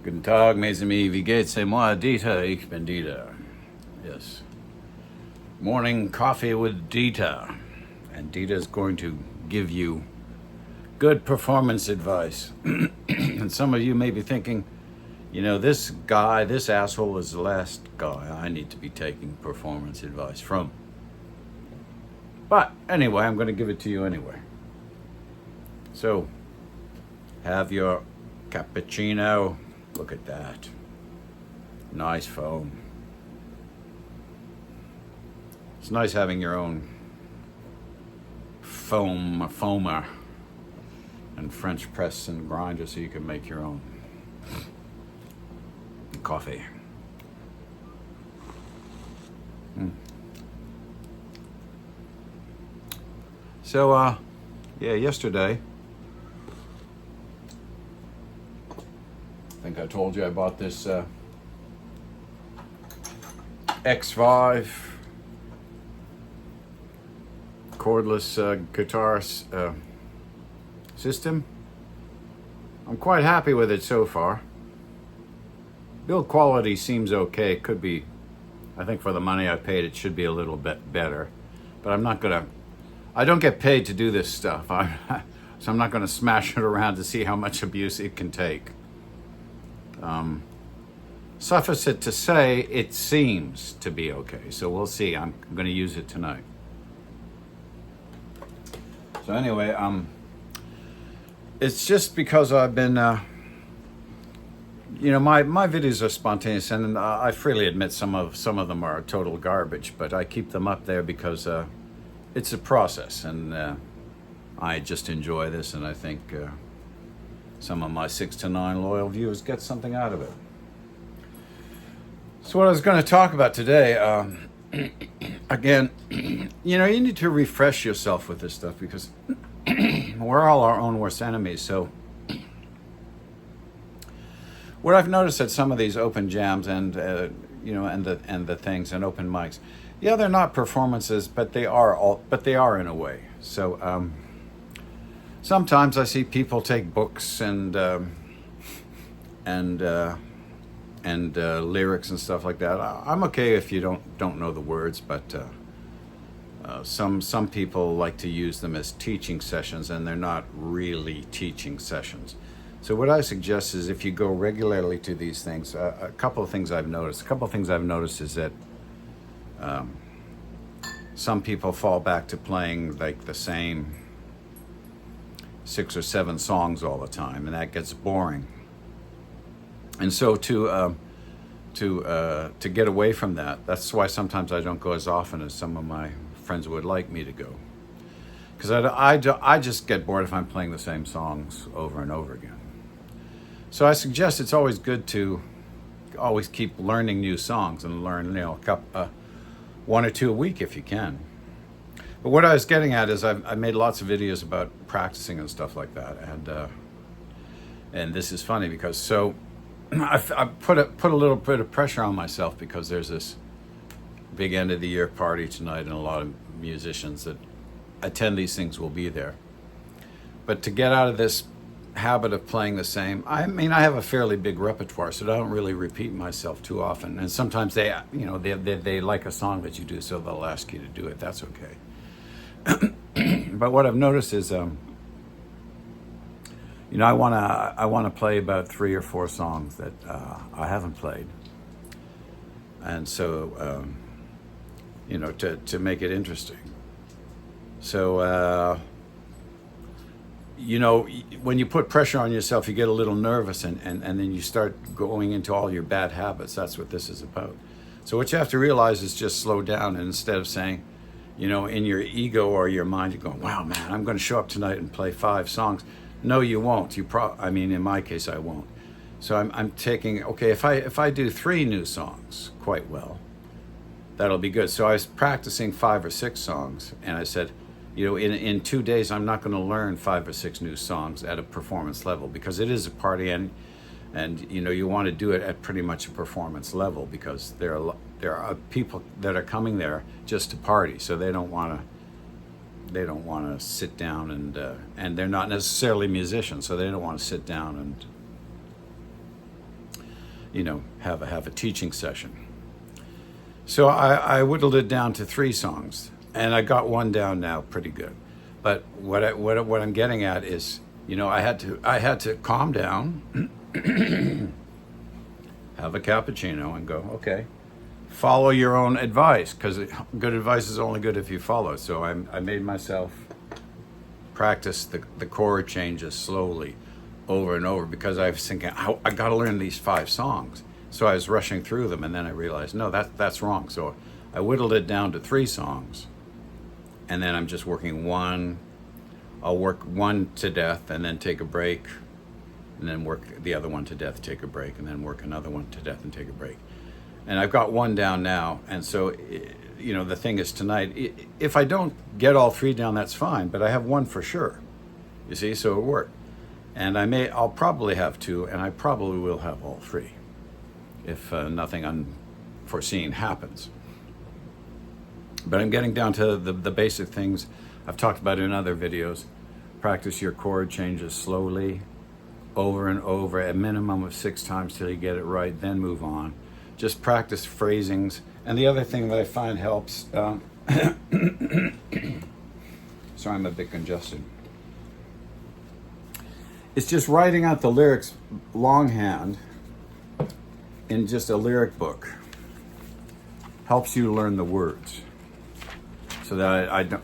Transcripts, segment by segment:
Guten Tag, mes amis, wie geht's? C'est moi, Dieter, ich bin Dieter. Yes. Morning coffee with Dieter. And Dieter's going to give you good performance advice. And some of you may be thinking, this guy, this asshole is the last guy I need to be taking performance advice from. But anyway, I'm going to give it to you anyway. So, have your cappuccino. Look at that. Nice foam. It's nice having your own foamer and French press and grinder so you can make your own coffee. So, yesterday, I think I told you I bought this X5 cordless guitar system. I'm quite happy with it so far. Build quality seems okay. It could be, I think for the money I paid, it should be a little bit better. But I don't get paid to do this stuff. So I'm not gonna smash it around to see how much abuse it can take. Suffice it to say, it seems to be okay. So we'll see. I'm going to use it tonight. So anyway, it's just because I've been, my videos are spontaneous, and I freely admit some of them are total garbage. But I keep them up there because it's a process, and I just enjoy this, and I think some of my 6 to 9 loyal viewers get something out of it. So what I was going to talk about today, again, you need to refresh yourself with this stuff because we're all our own worst enemies. So what I've noticed at some of these open jams and the things and open mics, they're not performances, but they are in a way. So sometimes I see people take books and lyrics and stuff like that. I'm okay if you don't know the words, but some people like to use them as teaching sessions, and they're not really teaching sessions. So what I suggest is if you go regularly to these things, a couple of things I've noticed. Is that some people fall back to playing like the same 6 or 7 songs all the time, and that gets boring. And so to get away from that, that's why sometimes I don't go as often as some of my friends would like me to go, because I just get bored if I'm playing the same songs over and over again. So I suggest it's always good to always keep learning new songs and learn one or two a week if you can. But what I was getting at is I made lots of videos about practicing and stuff like that, and this is funny because I put a little bit of pressure on myself because there's this big end of the year party tonight, and a lot of musicians that attend these things will be there. But to get out of this habit of playing the same, I have a fairly big repertoire, so I don't really repeat myself too often. And sometimes they like a song that you do, so they'll ask you to do it. That's okay. But what I've noticed is, I want to play about 3 or 4 songs that I haven't played, and so to make it interesting. So when you put pressure on yourself, you get a little nervous, and then you start going into all your bad habits. That's what this is about. So what you have to realize is just slow down, and instead of saying, in your ego or your mind, you're going, wow, man, I'm going to show up tonight and play 5 songs. No, you won't. In my case, I won't. So I'm taking, okay, if I do 3 new songs quite well, that'll be good. So I was practicing 5 or 6 songs, and I said, in 2 days, I'm not going to learn 5 or 6 new songs at a performance level, because it is a party, and you want to do it at pretty much a performance level, because there are people that are coming there just to party, so they don't want to sit down and they're not necessarily musicians, so they don't want to sit down have a teaching session. So I whittled it down to 3 songs, and I got one down now pretty good. But what I'm getting at is, I had to calm down, have a cappuccino, and go, okay, follow your own advice, because good advice is only good if you follow. So I made myself practice the chord changes slowly over and over, because I was thinking, I got to learn these 5 songs. So I was rushing through them, and then I realized, no, that's wrong. So I whittled it down to 3 songs, and then I'm just working one. I'll work one to death and then take a break, and then work the other one to death, take a break, and then work another one to death and take a break. And I've got one down now, and so, the thing is tonight, if I don't get all 3 down, that's fine, but I have one for sure, you see, so it worked. And I'll probably have 2, and I probably will have all 3, if nothing unforeseen happens. But I'm getting down to the basic things I've talked about in other videos. Practice your chord changes slowly, over and over, a minimum of 6 times till you get it right, then move on. Just practice phrasings. And the other thing that I find helps, sorry, I'm a bit congested, it's just writing out the lyrics longhand in just a lyric book. Helps you learn the words. So that I don't,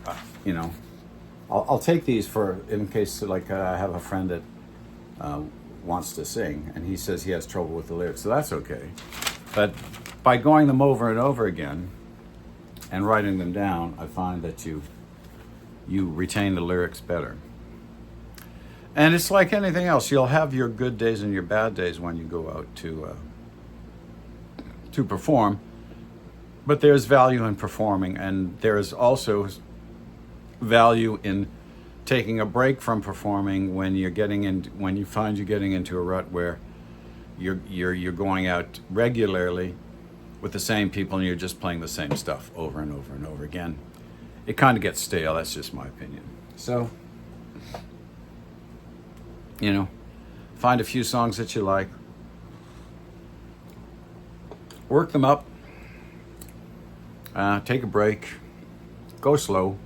I'll take these for, in case, like, I have a friend that wants to sing, and he says he has trouble with the lyrics, so that's okay. But by going them over and over again and writing them down, I find that you retain the lyrics better. And it's like anything else. You'll have your good days and your bad days when you go out to perform. But there's value in performing, and there's also value in taking a break from performing when you find you're getting into a rut where you're going out regularly with the same people and you're just playing the same stuff over and over and over again. It kind of gets stale. That's just my opinion. So, find a few songs that you like, work them up, take a break, go slow.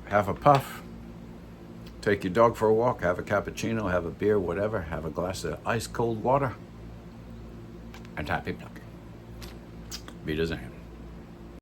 Have a puff, take your dog for a walk, have a cappuccino, have a beer, whatever, have a glass of ice cold water, and happy plucking. Wiedersehen.